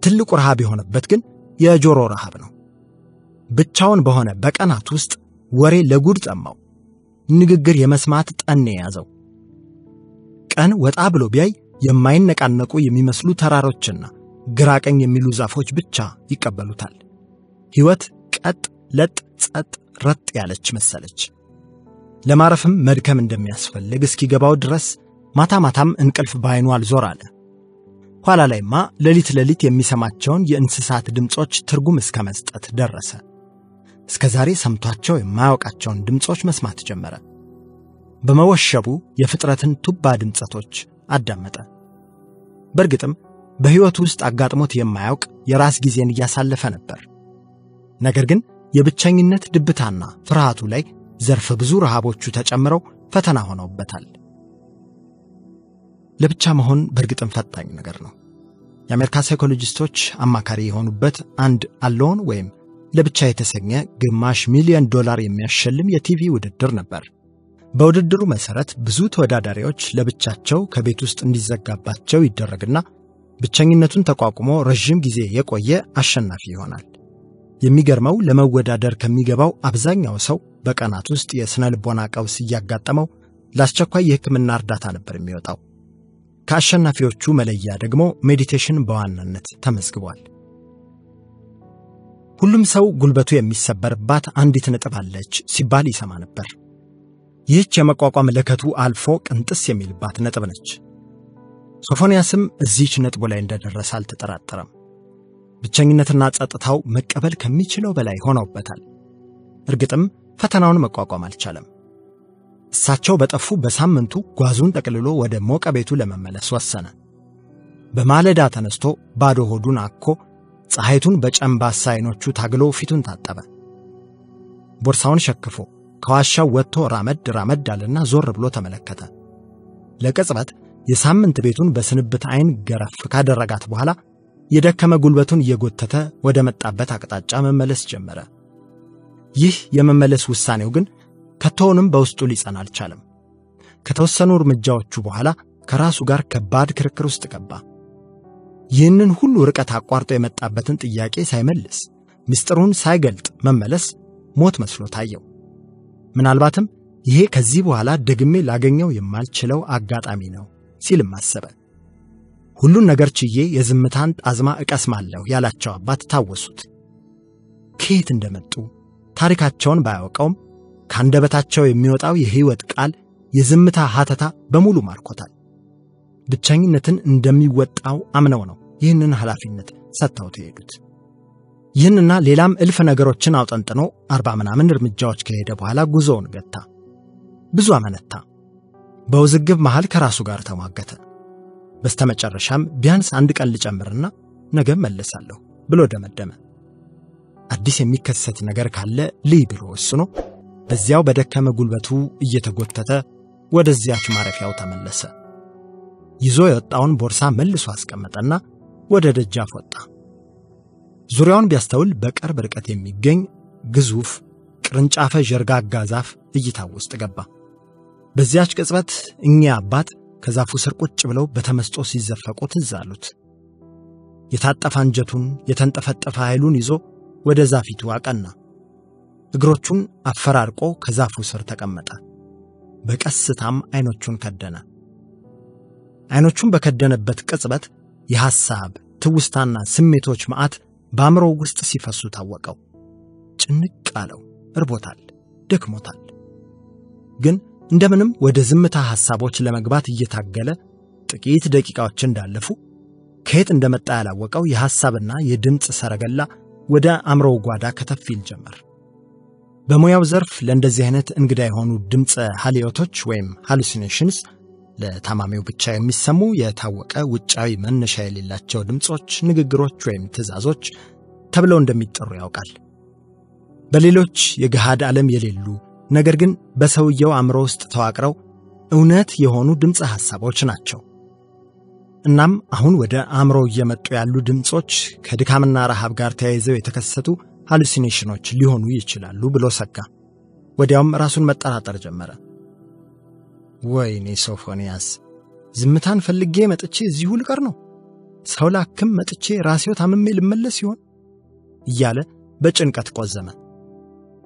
ትልቁ ረሃብ የሆነበት ግን የጆሮ ረሃብ ነው። ብቻውን በሆነ በቀናት ውስጥ ወሬ ለጉድ ጠማው። ንግግር የመስማት ጠኔ ያዘው። ቀን ወጣ ብሎ ቢያይ የማይነቃነቁ የሚመስሉ ተራሮችና ግራቀኝ የሚሉ ዛፎች ብቻ ይቀበሉታል። ሕይወት ቀጥ ለጥ ጸጥ ረጥ ያለች መሰለች። ለማረፍም መድከም እንደሚያስፈልግ እስኪገባው ድረስ ማታ ማታም እንቅልፍ ባይኑ አልዞር አለ። ኋላ ላይማ ሌሊት የሚሰማቸውን የእንስሳት ድምጾች ትርጉም እስከ መስጠት ደረሰ። እስከዛሬ ሰምቷቸው የማያውቃቸውን ድምጾች መስማት ጀመረ። በመወሸቡ የፍጥረትን ቱባ ድምጸቶች አዳመጠ። በእርግጥም በሕይወቱ ውስጥ አጋጥሞት የማያውቅ የራስ ጊዜን እያሳለፈ ነበር። ነገር ግን የብቸኝነት ድብታና ፍርሃቱ ላይ ዘርፈ ብዙ ረሃቦቹ ተጨምረው ፈተና ሆነውበታል። ለብቻ መሆን በእርግጥም ፈታኝ ነገር ነው። የአሜሪካ ሳይኮሎጂስቶች አማካሪ የሆኑበት አንድ አሎን ወይም ለብቻ የተሰኘ $500,000 የሚያሸልም የቲቪ ውድድር ነበር። በውድድሩ መሰረት ብዙ ተወዳዳሪዎች ለብቻቸው ከቤት ውስጥ እንዲዘጋባቸው ይደረግና ብቸኝነቱን ተቋቁሞ ረጅም ጊዜ የቆየ አሸናፊ ይሆናል። የሚገርመው ለመወዳደር ከሚገባው አብዛኛው ሰው በቀናት ውስጥ የስነ ልቦና ቀውስ እያጋጠመው ለአስቸኳይ የሕክምና እርዳታ ነበር የሚወጣው። ከአሸናፊዎቹ መለያ ደግሞ ሜዲቴሽን በዋናነት ተመዝግቧል። ሁሉም ሰው ጉልበቱ የሚሰበርባት አንዲት ነጥብ አለች ሲባል ይሰማ ነበር። ይህች የመቋቋም ለከቱ አልፎ ቅንጥስ የሚልባት ነጥብ ነች። ሶፎንያስም እዚህች ነጥቡ ላይ እንደደረሰ አልተጠራጠረም። ብቸኝነትና ጸጥታው መቀበል ከሚችለው በላይ ሆነውበታል። እርግጥም ፈተናውን መቋቋም አልቻለም። እሳቸው በጠፉ በሳምንቱ ጓዙን ጠቅልሎ ወደ ሞቀ ቤቱ ለመመለስ ወሰነ። በማለዳ ተነስቶ ባዶ ሆዱን አኮ ፀሐይቱን በጨምባሳ አይኖቹ ታግሎ ፊቱን ታጠበ። ቦርሳውን ሸክፎ ከዋሻው ወጥቶ ራመድ አለና ዞር ብሎ ተመለከተ። ለቅጽበት የሳምንት ቤቱን በስንብት አይን ገረፍ ካደረጋት በኋላ የደከመ ጉልበቱን እየጎተተ ወደ መጣበት አቅጣጫ መመለስ ጀመረ። ይህ የመመለስ ውሳኔው ግን ከቶውንም በውስጡ ሊጸና አልቻለም። ከተወሰኑ እርምጃዎቹ በኋላ ከራሱ ጋር ከባድ ክርክር ውስጥ ገባ። ይህንን ሁሉ ርቀት አቋርጦ የመጣበትን ጥያቄ ሳይመልስ ምስጢሩን ሳይገልጥ መመለስ ሞት መስሎ ታየው። ምናልባትም ይሄ ከዚህ በኋላ ደግሜ ላገኘው የማልችለው አጋጣሚ ነው ሲልም አሰበ። ሁሉን ነገር ችዬ የዝምታን ጣዝማ እቀስማለሁ ያላቸው አባት ታወሱት። ከየት እንደመጡ ታሪካቸውን ባያውቀውም ካንደበታቸው የሚወጣው የሕይወት ቃል የዝምታ ሀተታ በሙሉ ማርኮታል። ብቸኝነትን እንደሚወጣው አምነው ነው ይህንን ኃላፊነት ሰጥተውት የሄዱት። ይህንና ሌላም እልፍ ነገሮችን አውጠንጥኖ 40 ምናምን እርምጃዎች ከሄደ በኋላ ጉዞውን ገታ። ብዙ አመነታ። በውዝግብ መሃል ከራሱ ጋር ተሟገተ። በስተመጨረሻም ቢያንስ አንድ ቀን ልጨምርና ነገ መለሳለሁ ብሎ ደመደመ። አዲስ የሚከሰት ነገር ካለ ልይ ብሎ ወስኖ በዚያው በደከመ ጉልበቱ እየተጎተተ ወደዚያች ማረፊያው ተመለሰ። ይዞ የወጣውን ቦርሳ መልሶ አስቀመጠና ወደ ደጃፍ ወጣ። ዙሪያውን ቢያስተውል በቅርብ ርቀት የሚገኝ ግዙፍ ቅርንጫፈ ጀርጋጋ ዛፍ እይታው ውስጥ ገባ። በዚያች ቅጽበት እኛ አባት ከዛፉ ስር ቁጭ ብለው በተመስጦ ሲዘፈቁ ትዝ አሉት። የታጠፈ አንጀቱን የተንጠፈጠፈ ኃይሉን ይዞ ወደ ዛፊቱ አቀና። እግሮቹን አፈራርቆ ከዛፉ ስር ተቀመጠ። በቀስታም አይኖቹን ከደነ። አይኖቹን በከደነበት ቅጽበት የሐሳብ ትውስታና ስሜቶች ማዕት በአእምሮው ውስጥ ሲፈሱ ታወቀው። ጭንቅ አለው። እርቦታል፣ ደክሞታል። ግን እንደምንም ወደ ዝምታ ሐሳቦች ለመግባት እየታገለ ጥቂት ደቂቃዎች እንዳለፉ ከየት እንደመጣ ያላወቀው የሐሳብና የድምጽ ሰረገላ ወደ አእምሮው ጓዳ ከተፍ ይል ጀመር። በሙያው ዘርፍ ለእንደዚህ አይነት እንግዳ የሆኑ ድምፀ ሀሊዮቶች ወይም ሃሉሲኔሽንስ ለታማሚው ብቻ የሚሰሙ የታወቀ ውጫዊ መነሻ የሌላቸው ድምጾች፣ ንግግሮች ወይም ትዕዛዞች ተብለው እንደሚጠሩ ያውቃል። በሌሎች የገሃድ ዓለም የሌሉ ነገር ግን በሰውየው አእምሮ ውስጥ ተዋቅረው እውነት የሆኑ ድምፀ ሐሳቦች ናቸው። እናም አሁን ወደ አእምሮ እየመጡ ያሉ ድምጾች ከድካምና ረሃብ ጋር ተያይዘው የተከሰቱ ሃሉሲኔሽኖች ሊሆኑ ይችላሉ ብሎ ሰጋ። ወዲያውም ራሱን መጠራጠር ጀመረ። ወይኔ ሶፎንያስ፣ ዝምታን ፈልጌ መጥቼ እዚሁ ልቀር ነው? ሰው ላክም መጥቼ ራሴው ታምሜ ልመለስ ይሆን እያለ በጭንቀት ቆዘመ።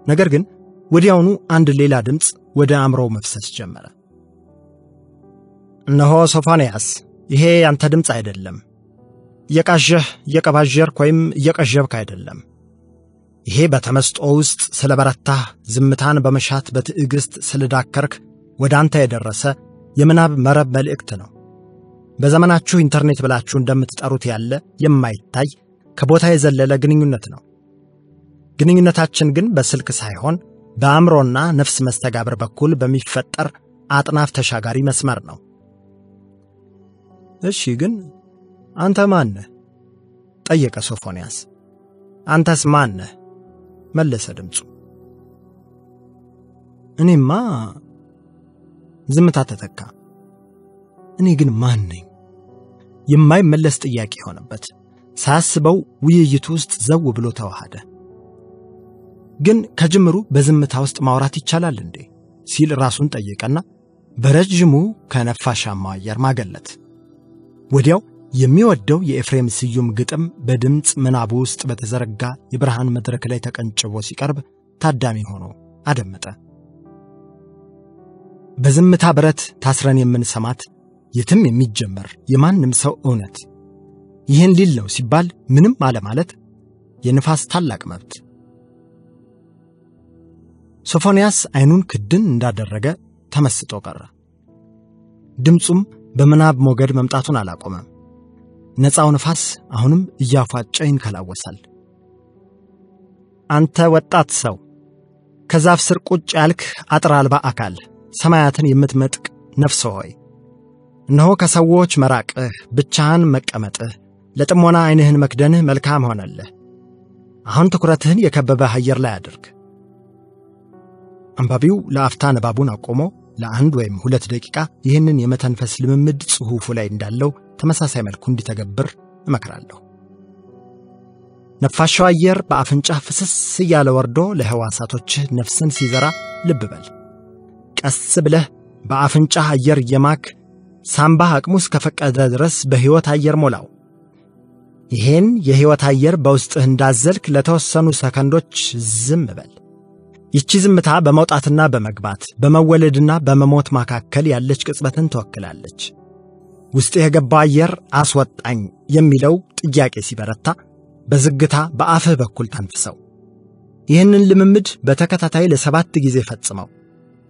ነገር ግን ወዲያውኑ አንድ ሌላ ድምፅ ወደ አእምሮው መፍሰስ ጀመረ። እነሆ ሶፎንያስ፣ ይሄ ያንተ ድምፅ አይደለም። እየቀባዠርክ ወይም እየቀዠብክ አይደለም። ይሄ በተመስጦ ውስጥ ስለበረታህ፣ ዝምታን በመሻት በትዕግስት ስለዳከርክ ወደ አንተ የደረሰ የምናብ መረብ መልእክት ነው። በዘመናችሁ ኢንተርኔት ብላችሁ እንደምትጠሩት ያለ የማይታይ ከቦታ የዘለለ ግንኙነት ነው። ግንኙነታችን ግን በስልክ ሳይሆን በአእምሮና ነፍስ መስተጋብር በኩል በሚፈጠር አጥናፍ ተሻጋሪ መስመር ነው። እሺ፣ ግን አንተ ማን ነህ? ጠየቀ ሶፎንያስ። አንተስ ማን ነህ? መለሰ ድምፁ። እኔማ ዝምታ ተተካ። እኔ ግን ማን ነኝ? የማይመለስ ጥያቄ ሆነበት። ሳያስበው ውይይቱ ውስጥ ዘው ብሎ ተዋሃደ። ግን ከጅምሩ በዝምታ ውስጥ ማውራት ይቻላል እንዴ ሲል ራሱን ጠየቀና በረጅሙ ከነፋሻማው አየር ማገለት። ወዲያው የሚወደው የኤፍሬም ስዩም ግጥም በድምፅ ምናቡ ውስጥ በተዘረጋ የብርሃን መድረክ ላይ ተቀንጭቦ ሲቀርብ ታዳሚ ሆኖ አደመጠ። በዝምታ ብረት ታስረን የምንሰማት የትም የሚጀመር የማንም ሰው እውነት፣ ይህን ሊል ነው ሲባል ምንም አለ ማለት የንፋስ ታላቅ መብት። ሶፎንያስ አይኑን ክድን እንዳደረገ ተመስጦ ቀረ። ድምፁም በምናብ ሞገድ መምጣቱን አላቆመም። ነፃው ንፋስ አሁንም እያፏጨ ይንከላወሳል። አንተ ወጣት ሰው፣ ከዛፍ ስር ቁጭ ያልክ አጥር አልባ አካል፣ ሰማያትን የምትመጥቅ ነፍስ ሆይ፣ እነሆ ከሰዎች መራቅህ፣ ብቻህን መቀመጥህ፣ ለጥሞና ዓይንህን መክደንህ መልካም ሆነልህ። አሁን ትኩረትህን የከበበህ አየር ላይ አድርግ። አንባቢው ለአፍታ ንባቡን አቆሞ ለአንድ ወይም 2 ደቂቃ ይህንን የመተንፈስ ልምምድ ጽሑፉ ላይ እንዳለው ተመሳሳይ መልኩ እንዲተገብር እመክራለሁ። ነፋሻው አየር በአፍንጫህ ፍስስ እያለ ወርዶ ለሕዋሳቶችህ ነፍስን ሲዘራ ልብ በል። ቀስ ብለህ በአፍንጫህ አየር እየማክ ሳምባህ አቅሙ እስከፈቀደ ድረስ በሕይወት አየር ሞላው። ይሄን የሕይወት አየር በውስጥህ እንዳዘልክ ለተወሰኑ ሰከንዶች ዝም በል። ይቺ ዝምታ በመውጣትና በመግባት በመወለድና በመሞት መካከል ያለች ቅጽበትን ትወክላለች። ውስጥ የገባው አየር አስወጣኝ የሚለው ጥያቄ ሲበረታ በዝግታ በአፍህ በኩል ተንፍሰው። ይህንን ልምምድ በተከታታይ ለ7 ጊዜ ፈጽመው።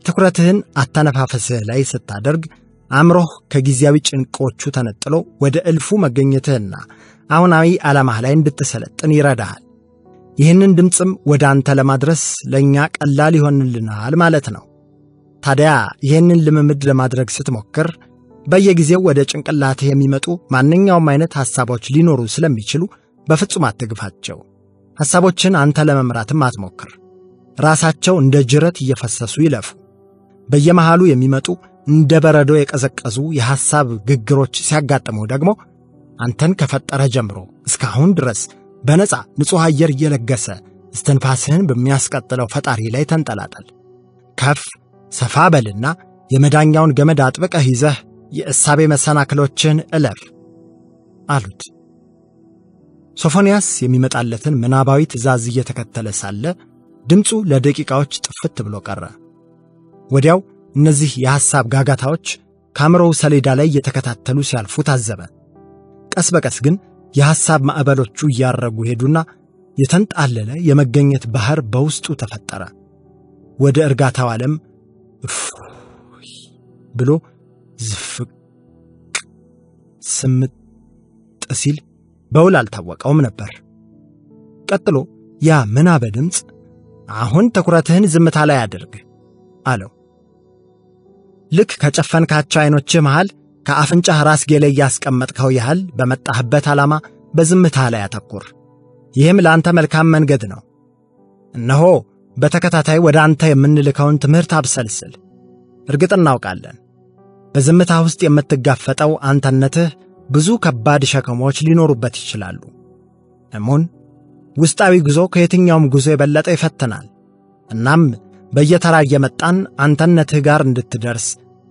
ትኩረትህን አተነፋፈስህ ላይ ስታደርግ አእምሮህ ከጊዜያዊ ጭንቆቹ ተነጥሎ ወደ እልፉ መገኘትህና አሁናዊ ዓላማህ ላይ እንድትሰለጥን ይረዳሃል። ይህንን ድምፅም ወደ አንተ ለማድረስ ለእኛ ቀላል ይሆንልናል ማለት ነው። ታዲያ ይህንን ልምምድ ለማድረግ ስትሞክር በየጊዜው ወደ ጭንቅላትህ የሚመጡ ማንኛውም አይነት ሐሳቦች ሊኖሩ ስለሚችሉ በፍጹም አትግፋቸው። ሐሳቦችን አንተ ለመምራትም አትሞክር። ራሳቸው እንደ ጅረት እየፈሰሱ ይለፉ። በየመሃሉ የሚመጡ እንደ በረዶ የቀዘቀዙ የሐሳብ ግግሮች ሲያጋጥሙ ደግሞ አንተን ከፈጠረ ጀምሮ እስካሁን ድረስ በነፃ ንጹሕ አየር እየለገሰ እስትንፋስህን በሚያስቀጥለው ፈጣሪ ላይ ተንጠላጠል። ከፍ ሰፋ በልና የመዳኛውን ገመድ አጥብቀህ ይዘህ የእሳቤ መሰናክሎችን እለፍ አሉት። ሶፎንያስ የሚመጣለትን ምናባዊ ትእዛዝ እየተከተለ ሳለ ድምፁ ለደቂቃዎች ጥፍት ብሎ ቀረ። ወዲያው እነዚህ የሐሳብ ጋጋታዎች ከአእምሮው ሰሌዳ ላይ እየተከታተሉ ሲያልፉ ታዘበ። ቀስ በቀስ ግን የሐሳብ ማዕበሎቹ እያረጉ ሄዱና የተንጣለለ የመገኘት ባህር በውስጡ ተፈጠረ። ወደ እርጋታው ዓለም ብሎ ዝፍቅ ስምጥ ሲል በውል አልታወቀውም ነበር። ቀጥሎ ያ ምናበ ድምፅ አሁን ትኩረትህን ዝምታ ላይ አድርግ አለው። ልክ ከጨፈንካቸው አይኖችህ መሃል ከአፍንጫህ ራስጌ ላይ ያስቀመጥከው ያህል በመጣህበት ዓላማ በዝምታ ላይ አተኩር። ይህም ለአንተ መልካም መንገድ ነው። እነሆ በተከታታይ ወደ አንተ የምንልከውን ትምህርት አብሰልስል። እርግጥ እናውቃለን በዝምታ ውስጥ የምትጋፈጠው አንተነትህ ብዙ ከባድ ሸክሞች ሊኖሩበት ይችላሉ። እሙን ውስጣዊ ጉዞ ከየትኛውም ጉዞ የበለጠ ይፈትናል። እናም በየተራ እየመጣን አንተነትህ ጋር እንድትደርስ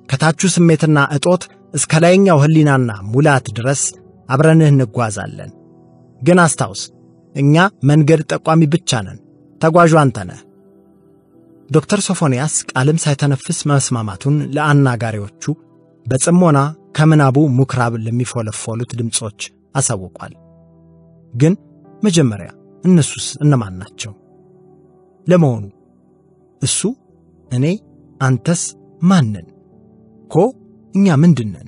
ከታቹ ስሜትና እጦት እስከ ላይኛው ህሊናና ሙላት ድረስ አብረንህ እንጓዛለን። ግን አስታውስ፣ እኛ መንገድ ጠቋሚ ብቻ ነን፣ ተጓዡ አንተ ነህ። ዶክተር ሶፎንያስ ቃልም ሳይተነፍስ መስማማቱን ለአናጋሪዎቹ በጽሞና ከምናቡ ሙክራብ ለሚፎለፎሉት ድምጾች አሳውቋል። ግን መጀመሪያ እነሱስ እነማን ናቸው? ለመሆኑ እሱ፣ እኔ፣ አንተስ ማንን? እኛ ምንድነን?